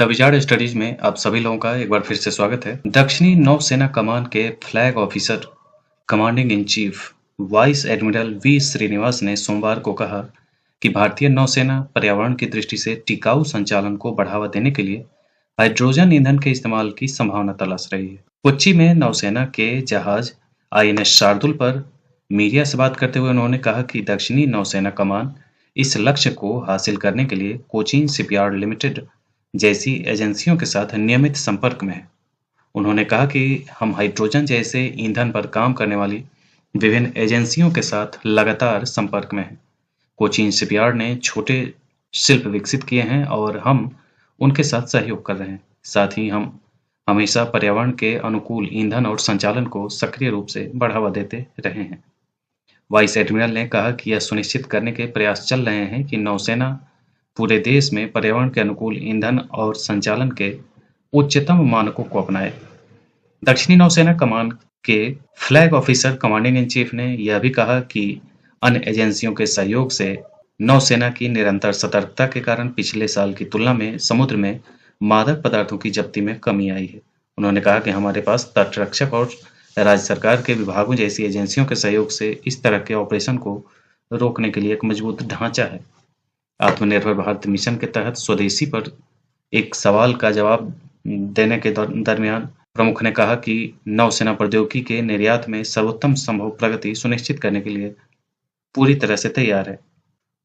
The wizard studies में आप सभी लोगों का एक बार फिर से स्वागत है। दक्षिणी नौसेना कमान के flag officer commanding in chief vice admiral V Srinivas ने सोमवार को कहा कि भारतीय नौसेना पर्यावरण की दृष्टि से टिकाऊ संचालन को बढ़ावा देने के लिए हाइड्रोजन ईंधन के इस्तेमाल की संभावना तलाश रही है। कोच्चि में नौसेना के जहाज आईएनएस शार्दुल पर मीडिया से बात करते हुए उन्होंने कहा कि दक्षिणी नौसेना कमान इस लक्ष्य को हासिल करने के लिए कोचीन शिपयार्ड लिमिटेड जैसी एजेंसियों के साथ नियमित संपर्क में है। उन्होंने कहा कि हम हाइड्रोजन जैसे ईंधन पर काम करने वाली विभिन्न एजेंसियों के साथ लगातार संपर्क में हैं। कोचीन शिपयार्ड ने छोटे शिल्प विकसित किए हैं और हम उनके साथ सहयोग कर रहे हैं। साथ ही हम हमेशा पर्यावरण के अनुकूल ईंधन और संचालन को सक्रिय रूप से बढ़ावा देते रहे हैं। वाइस एडमिरल ने कहा कि यह सुनिश्चित करने के प्रयास चल रहे हैं कि नौसेना पूरे देश में पर्यावरण के अनुकूल ईंधन और संचालन के उच्चतम मानकों को अपनाए। दक्षिणी नौसेना कमान के flag officer commanding in chief ने यह भी कहा कि अन्य एजेंसियों के सहयोग से नौसेना की निरंतर सतर्कता के कारण पिछले साल की तुलना में समुद्र में मादक पदार्थों की जब्ती में कमी आई है। उन्होंने कहा कि हमारे पास तटरक्षक और राज्य सरकार के विभागों जैसी एजेंसियों के सहयोग से इस तरह के ऑपरेशन को रोकने के लिए एक मजबूत ढांचा है। आत्मनिर्भर भारत मिशन के तहत स्वदेशी पर एक सवाल का जवाब देने के दरमियान प्रमुख ने कहा कि नौसेना प्रौद्योगिकी के निर्यात में सर्वोत्तम संभव प्रगति सुनिश्चित करने के लिए पूरी तरह से तैयार है।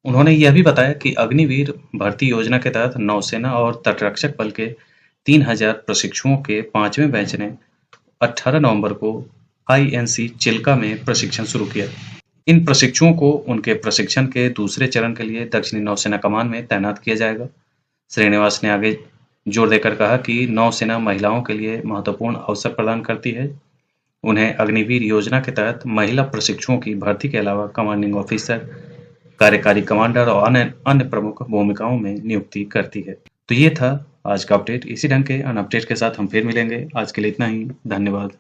उन्होंने यह भी बताया कि अग्निवीर भर्ती योजना के तहत नौसेना और तटरक्षक बल के 3000 प्रशिक्षुओं के 5वें बैच ने 18 नवंबर को आईएनसी चिल्का में प्रशिक्षण शुरू किया। इन प्रशिक्षुओं को उनके प्रशिक्षण के दूसरे चरण के लिए दक्षिणी नौसेना कमान में तैनात किया जाएगा। श्रीनिवास ने आगे जोर देकर कहा कि नौसेना महिलाओं के लिए महत्वपूर्ण अवसर प्रदान करती है। उन्हें अग्निवीर योजना के तहत महिला प्रशिक्षुओं की भर्ती के अलावा कमांडिंग ऑफिसर, कार्यकारी कमांडर और अन्य प्रमुख भूमिकाओं में नियुक्ति करती है। तो ये था आज का अपडेट। इसी ढंग के अन्य अपडेट के साथ हम फिर मिलेंगे। आज के लिए इतना ही। धन्यवाद।